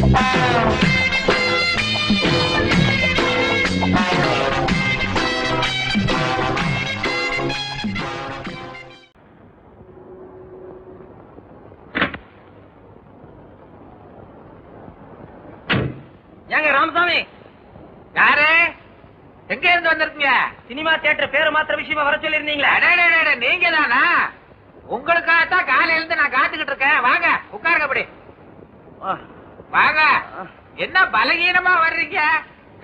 ஏங்க ராமசாமி, யாரு எங்க இருந்து வந்திருக்கீங்க? சினிமா தியேட்டர் பேரு மாத்திர விஷயமா வர சொல்லி இருந்தீங்களா? நீங்க தானா? உங்களுக்காகத்தான் காலையில இருந்து நான் காத்துக்கிட்டு இருக்கேன். வாங்க உட்காருங்க. அப்படி வாங்க. என்ன பலகீனமா வர்றீங்க?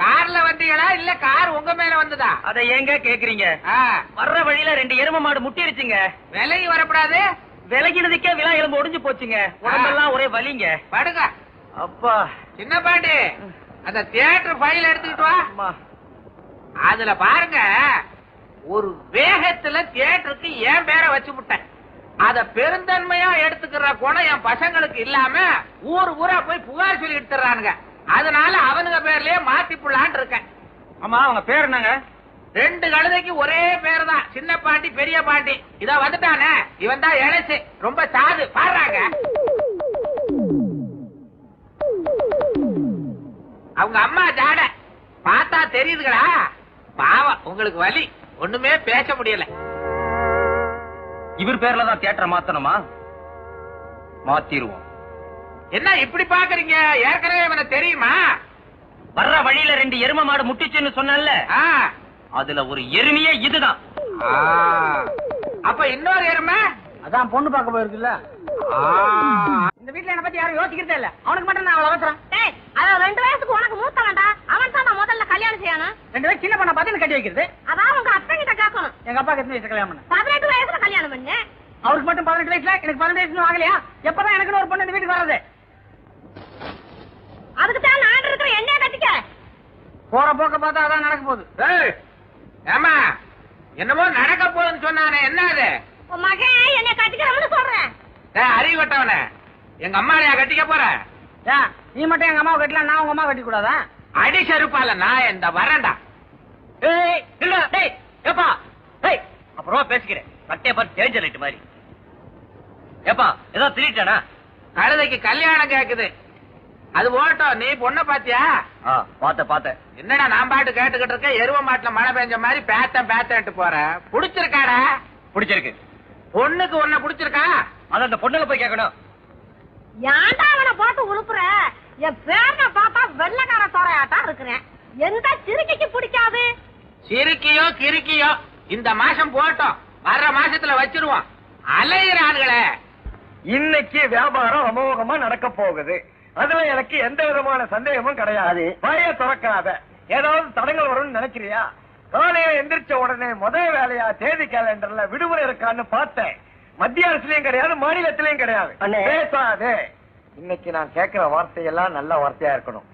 கார்ல வந்தீங்களா இல்ல கார் உங்க மேல வந்ததா? அதை ஏங்க கேக்குறீங்க? வர்ற வழியில 2 எரும மாடு முட்டிருச்சுங்க. விலகி வரப்படாது. விலகினதுக்கே விழா எலும்பு ஒடிஞ்சு போச்சுங்க. உடம்பெல்லாம் ஒரே வலிங்க. படுங்க. அப்பா சின்ன பாண்டி, அந்த தியேட்டர் ஃபைல் எடுத்துக்கிட்டு வா. அதுல பாருங்க, ஒரு வேகத்துல தியேட்டருக்கு என் பேரை வச்சு விட்டேன். அத பெருந்தன்மையா எடுத்துக்கிற குணம் என் பசங்களுக்கு இல்லாம ஊர் ஊரா போய் புகார் சொல்லி எடுத்துறானுங்க. அதனால அவனுங்க பேர்லயே மாத்தி புள்ளான்னு இருக்கேன். ஆமா, அவங்க பேர் என்னங்க? 2 கழுதைக்கு ஒரே பேர் தான், சின்ன பாண்டி பெரிய பாண்டி. இத வந்துட்டானே, இவன் தான் இழைச்சு ரொம்ப சாது. பாடுறாங்க அவங்க அம்மா ஜாட பார்த்தா தெரியுதுங்களா? பாவம், உங்களுக்கு வலி, ஒண்ணுமே பேச முடியல. இவர் பேர்ல தான் தியேட்டர் மாத்தணுமா? மாத்திருவோம். என்ன இப்படி பாக்குறீங்க? ஏற்கனவே இவனை தெரியுமா? வர்ற வழியில 2 எரும மாடு முட்டிச்சுன்னு சொன்னல, அதுல ஒரு எருமையே இதுதான். அப்ப இன்னொரு எருமை அதான் பொண்ணு பார்க்க போயிருக்குல்ல. இந்த வீட்டுல என்ன பத்தி யாரும் யோசிக்கிறதே இல்ல. அவனுக்கு மட்டும் நான் அவசரம். 2 வயசுக்கு உனக்கு மூத்த வேண்டாம். அவன் தான் முதல்ல கல்யாணம் செய்யணும். 2 வயசு சின்ன பண்ண பார்த்து கட்டி வைக்கிறது. அதான் உங்க அத்தை கிட்ட கேட்கணும். எங்க அப்பாக்கு எத்தனை வயசு கல்யாணம் பண்ண? 18 வயசுல கல்யாணம் பண்ணு. அவருக்கு மட்டும் 18 வயசுல, எனக்கு 18 வயசுல ஆகலையா? எப்பதான் எனக்கு ஒரு பொண்ணு இந்த வீட்டுக்கு வர்றது? அதுக்கு தான் நான் இருக்கிற என்னைய கட்டிக்க. போற போக்க பார்த்தா அதான் நடக்க போகுது. ஏமா, என்னமோ நடக்க போகுதுன்னு சொன்னானே, என்ன அது? உன் மகன் என்னைய கட்டிக்கிறவனு சொல்றேன். அறிவு கட்டவன, எங்க அம்மாளையா கட்டிக்க போற? நீ மட்டும் எங்க அம்மாவை கட்டலாம், நான் உங்க அம்மா கட்டி கூடாதா? அடி செருப்பால நான் இந்த வரேன்டா. அப்புறமா பேசிக்கிறேன். கட்டே பார்த்து டேஞ்சர் லைட் மாதிரி. ஏப்பா ஏதோ திருட்டானா? கழுதைக்கு கல்யாணம் கேக்குது. அது ஓட்டம். நீ பொண்ணை பாத்தியா? பாத்த. என்னடா நான் பாட்டு கேட்டுக்கிட்டு இருக்க? எருவ மாட்டுல மழை பெஞ்ச மாதிரி பேத்தன்ட்டு போற. புடிச்சிருக்காடா? பிடிச்சிருக்கு. பொண்ணுக்கு ஒன்ன புடிச்சிருக்கா? அத அந்த பொண்ணுல போய் கேட்கணும். ஏன்டா அவனை போட்டு உழுப்புற? என் பேரனை பார்த்தா வெள்ளக்கார சோறையாட்டா இருக்கிறேன். எந்த சிறுக்கிக்கு பிடிக்காது? சிறுக்கியோ கிறுக்கியோ இந்த மாசம் போட்டோம், வர்ற மாசத்துல வச்சிருவோம். அலையிறானுங்களே. இன்னைக்கு வியாபாரம் அமோகமா நடக்க போகுது. அதுல எனக்கு எந்த விதமான சந்தேகமும் கிடையாது. வாய திறக்காத. ஏதாவது தடங்கள் வரும்னு நினைக்கிறியா? காலையில எந்திரிச்ச உடனே முதல் வேலையா தேதி கேலண்டர்ல விடுமுறை இருக்கான்னு பார்த்தேன். மத்திய அரசுலயும் கிடையாது, மாநிலத்திலயும் கிடையாது. பேசாதே. இன்னைக்கு நான் கேட்கிற வார்த்தையெல்லாம் நல்ல வார்த்தையா இருக்கணும்.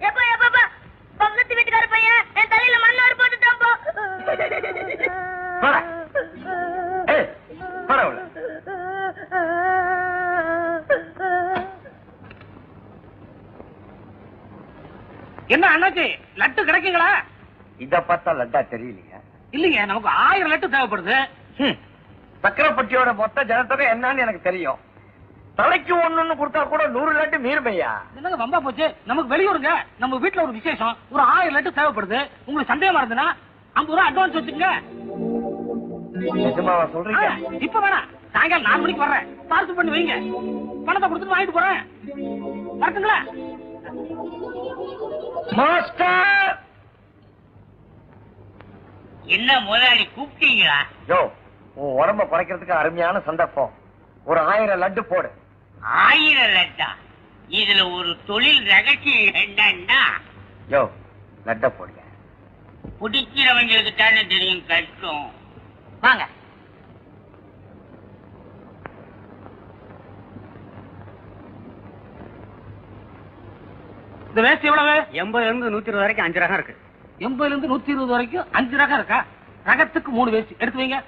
பக்கத்து வீட்டுக்கார பையன் என் தலையில மண்ணாறு போட்டுட்டான். என்ன அண்ணாச்சி, லட்டு கிடைக்குங்களா? இத பார்த்தா லட்டா தெரியலையா? இல்லைங்க, நமக்கு 1000 லட்டு தேவைப்படுது. சக்கரப்பட்டியோட மொத்த ஜனத்தொகை என்னன்னு எனக்கு தெரியும். தலைக்கு ஒண்ணு கொடுத்தா கூட 100 லட்டு மீறுமையா? என்னங்க வம்பா போச்சு? நமக்கு வெளியூருங்க, நம்ம வீட்டுல ஒரு விசேஷம், ஒரு 1000 லட்டு தேவைப்படுது. உங்களுக்கு சந்தேகமா இருந்ததுன்னா 50 ரூபாய் அட்வான்ஸ் வச்சுங்க. நிஜமாவா சொல்றீங்க? இப்ப வேணாம், சாயங்காலம் 4 மணிக்கு வர்றேன். பார்சல் பண்ணி வைங்க, பணத்தை கொடுத்துட்டு வாங்கிட்டு போறேன். வரட்டுங்களா? மாஸ்டர், என்ன முதலாளி கூப்பிட்டீங்களா? யோ, உன் உடம்ப குறைக்கிறதுக்கு அருமையான சந்தர்ப்பம். ஒரு 1000 லட்டு போடு. 1000 லட்டா? இதுல ஒரு தொழில் ரகசியம் என்னன்னா, யோ லட்ட போடுங்க. பிடிக்கிறவங்களுக்கு தானே தெரியும் கஷ்டம். வாங்க. இந்த வேஸ்ட் எவ்வளவு? 80 இருந்து 120 வரைக்கும் 5 ரகம் இருக்கு. 80 இருந்து 120 வரைக்கும் 5 ரகம் இருக்கா? ரகத்துக்கு 3 வேஸ்ட் எடுத்து வைங்க.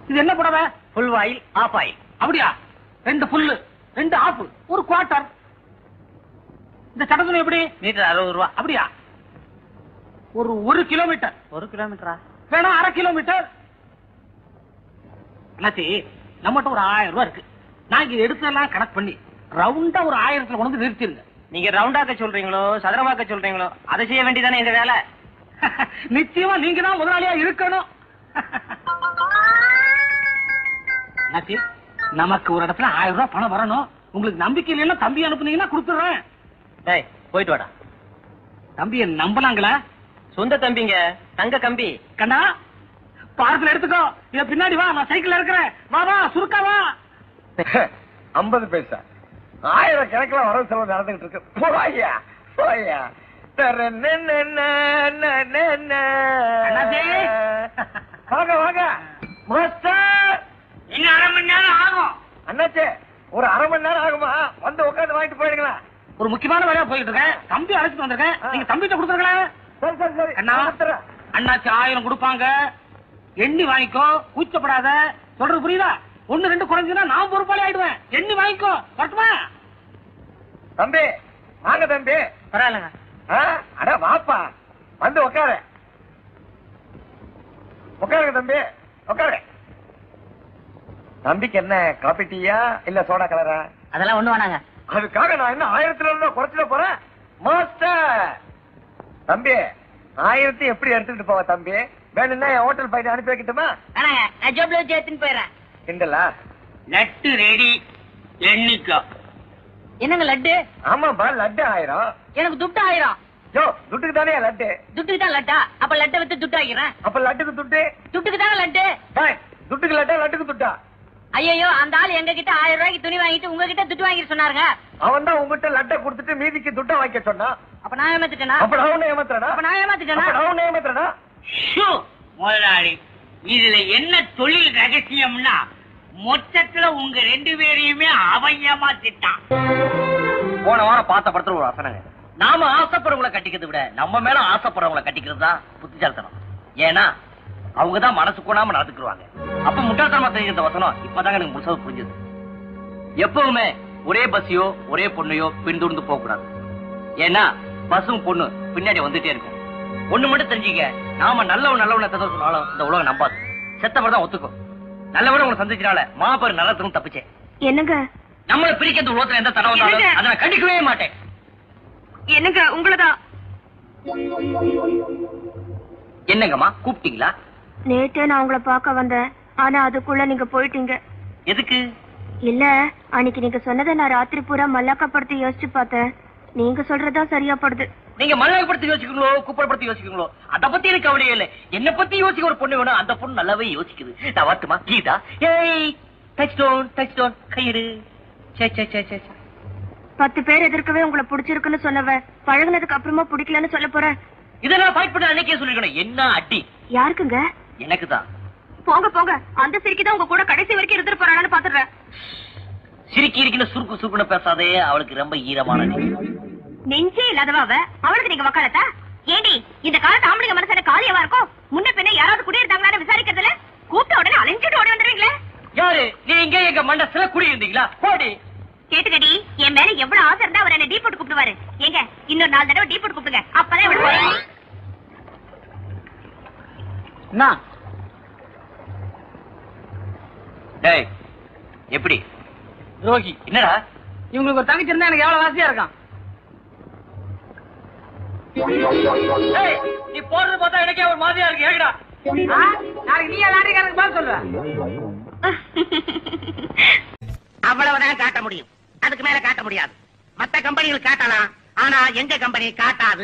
இது என்ன புடவை? Full oil, half oil. அப்படியா? 2 ஃபுல்லு, 2 ஆஃப், 1 குவார்டர். இந்த சட்டத்துணை எப்படி? மீட்டர் 60 ரூபா. அப்படியா? ஒரு 1 கிலோமீட்டர். 1 கிலோமீட்டரா? வேணா 1/2 கிலோமீட்டர். அண்ணாச்சி, நம்மகிட்ட ஒரு 1000 ரூபாய் இருக்கு. நாங்க எடுத்தெல்லாம் கணக்கு பண்ணி ரவுண்டா ஒரு 1000 கொண்டு நிறுத்திருங்க. நீங்க ரவுண்டாக்க சொல்றீங்களோ சதுரமாக்க சொல்றீங்களோ அதை செய்ய வேண்டியதானே எங்க வேலை. நிச்சயமா நீங்க தான் முதலாளியா இருக்கணும். நமக்கு ஒரு இடத்துல 1000 ரூபாய் பணம் வரணும். உங்களுக்கு நம்பிக்கை இல்லைன்னா தம்பி அனுப்புனீங்கன்னா கொடுத்துடுறேன். டேய் போயிட்டு வாடா. தம்பியை நம்பலாங்களா? சொந்த தம்பிங்க, தங்க கம்பி. கண்ணா பார்சல் எடுத்துக்கோ. இத பின்னாடி வா, நான் சைக்கிள்ல இருக்கிறேன். வா வா சுருக்கா வா. 50 பைசா 1000 கணக்கில் வரவு செலவு நடந்துகிட்டு இருக்கு. போயா போயா. வாங்க வாங்க மாஸ்டர். இன்னும் 1/2 மணி நேரம் ஆகும். அண்ணாச்சே ஒரு 1/2 மணி நேரம் ஆகுமா? வந்து உட்காந்து வாங்கிட்டு போயிடுங்களா? ஒரு முக்கியமான வேலையா போயிட்டு இருக்கேன். தம்பி அழைச்சிட்டு வந்திருக்கேன். நீங்க தம்பிட்ட கொடுத்துருங்களா? சரி சரி சரி அண்ணா அண்ணாச்சி 1000 கொடுப்பாங்க. எண்ணி வாங்கிக்கோ, கூச்சப்படாத. சொல்றது புரியுதா? 1 2 குறைஞ்சுன்னா நான் பொறுப்பாளி ஆயிடுவேன். எண்ணி வாங்கிக்கோ. வரட்டுமா? தம்பி வாங்க தம்பி. பரவாயில்லங்க. அட வாப்பா வந்து உட்காரு. உட்காருங்க தம்பி உட்காரு. தம்பிக்கு என்ன காபி டீயா இல்ல சோடா கலரா? அதெல்லாம் ஒண்ணு வேணாங்க. அதுக்காக நான் என்ன 1000 குறைச்சிட போறேன் மாஸ்டர். தம்பி 1000 எப்படி எடுத்துக்கிட்டு போவ தம்பி? வேணும்னா என் ஹோட்டல் பையனை அனுப்பி வைக்கட்டுமா? நான் ஜோப்ல வச்சு எடுத்துன்னு போயிடுறேன். கிண்டலா? லட்டு ரெடி, எண்ணிக்கோ. என்னங்க லட்டு? ஆமாப்பா லட்டு 1000. எனக்கு துட்டு 1000. யோ துட்டுக்கு தானே லட்டு? துட்டுக்கு தான் லட்டா? அப்ப லட்டை வித்து துட்டு ஆகிறேன். அப்ப லட்டுக்கு துட்டு? துட்டுக்கு தானே லட்டு. துட்டுக்கு லட்டா லட்டுக்கு துட்டா? ஐயோ அந்த ஆள் எங்க கிட்ட 1000 ரூபாய்க்கு துணி வாங்கிட்டு உங்ககிட்ட துட்டு வாங்கிட்டு சொன்னாருங்க. அவன் தான் உங்ககிட்ட லட்டை கொடுத்துட்டு மீதிக்கு துட்டை வாங்கிக்க சொன்னான். அப்ப நான் ஏமாத்திட்டேனா? அப்ப நான் ஏமாத்துறேனா? அப்ப நான் ஏமாத்திட்டேனா? அப்ப நான் ஏமாத்துறேனா? ஷூ, முதலாளி இதுல என்ன தொழில் ரகசியம்னா மொத்தத்துல உங்க 2 பேரையுமே அவன் ஏமாத்திட்டான். போன வாரம் பார்த்த படத்துல ஒரு வசனங்க, நாம ஆசைப்படுறவங்களை கட்டிக்கிறதை விட நம்ம மேல ஆசைப்படுறவங்களை கட்டிக்கிறது தான் புத்திசாலித்தனம். ஏன்னா அவங்கதான் மனசு கொடாம நடந்துக்குவாங்க. அப்ப முட்டாள்தனமா தெரிஞ்ச வசனம் இப்பதாங்க எனக்கு முழுசா புரிஞ்சது. எப்பவுமே ஒரே பஸ்ஸையோ ஒரே பொண்ணையோ பின்தொடர்ந்து போக கூடாது. ஏன்னா பஸ்ஸும் பொண்ணு பின்னாடி வந்துட்டே இருக்கும். ஒண்ணு மட்டும் தெரிஞ்சுக்க, நாம நல்லவனை எத்தனை சொன்னாலும் இந்த உலகம் நம்பாது. செத்தவர் தான் ஒத்துக்கும். நல்லவரை உங்களை சந்திச்சனால மாபெரும் நல்லத்துக்கும் தப்பிச்சேன். என்னங்க நம்மளை பிரிக்க உலகத்துல எந்த தடவை வந்தாலும் அதை நான் கண்டிக்கவே மாட்டேன். என்னங்க உங்களதான். என்னங்கம்மா கூப்பிட்டீங்களா? நேத்தே நான் உங்களை பார்க்க வந்தேன். ஆனா அதுக்குள்ள நீங்க போயிட்டீங்க. எதுக்கு? இல்ல அன்னைக்கு நீங்க சொன்னதை நான் ராத்திரி பூரா மல்லாக்கப்படுத்தி யோசிச்சு பார்த்தேன். நீங்க சொல்றதா சரியா படுது. நீங்க மல்லாக்கப்படுத்தி யோசிக்கீங்களோ குப்பைப்படுத்தி யோசிக்கீங்களோ அதை பத்தி எனக்கு கவலையே இல்லை. என்ன பத்தி யோசிக்க ஒரு பொண்ணு வேணும். அந்த பொண்ணு நல்லாவே யோசிக்குது. நான் வரட்டுமா? கீதா ஏய் டச் டவுன் கையிடு. 10 பேர் எதிர்க்கவே உங்களை பிடிச்சிருக்குன்னு சொன்னவ பழகுனதுக்கு அப்புறமா பிடிக்கலன்னு சொல்ல போறேன். இதெல்லாம் ஃபைட் பண்ண அன்னைக்கே சொல்லிருக்கணும். என்ன அடி? யாருக்குங்க? எனக்கு தான். போங்க போங்க. அந்த சிரிக்கிதான் உங்க கூட கடைசி வரைக்கும் இருந்துட்டு போறான்னு பாத்துறேன். சிரிக்கி இருக்குன்னு சுருக்குன்னு பேசாதே. அவளுக்கு ரொம்ப ஈரமான நெஞ்சே இல்லாதவ அவளுக்கு நீங்க வக்காலத்தா? ஏண்டி இந்த காலத்து ஆம்பளைங்க மனசு காலியவா இருக்கும்? முன்ன பின்ன யாராவது குடியிருந்தாங்களான்னு விசாரிக்கிறதுல கூப்பிட்ட உடனே அலைஞ்சிட்டு ஓடி வந்துடுவீங்களே. யாரு நீங்க? எங்க மண்டத்துல குடி இருந்தீங்களா? போடி. கேட்டுக்கடி, என் மேல எவ்வளவு ஆசை இருந்தா அவர் என்ன டீ போட்டு கூப்பிடுவாரு. ஏங்க இன்னொரு 4 தடவை டீ போட்டு கூப்பிடுங்க. அப்பதான் இவ்வளவு. டேய் எப்படி ரோகி? என்னடா இவங்களுக்கு ஒரு தங்கச்சி இருந்தா எனக்கு எவ்வளவு வாசியா இருக்கான். நீ போறது பார்த்தா எனக்கே ஒரு மாதிரியா இருக்கு. ஏகடா நாளைக்கு நீ லாரிக்காரனுக்கு பாத்து சொல்லுவ. அவ்வளவுதான் காட்ட முடியும், அதுக்கு மேல காட்ட முடியாது. மத்த கம்பெனிகள் காட்டலாம், ஆனா எங்க கம்பெனி காட்டாது.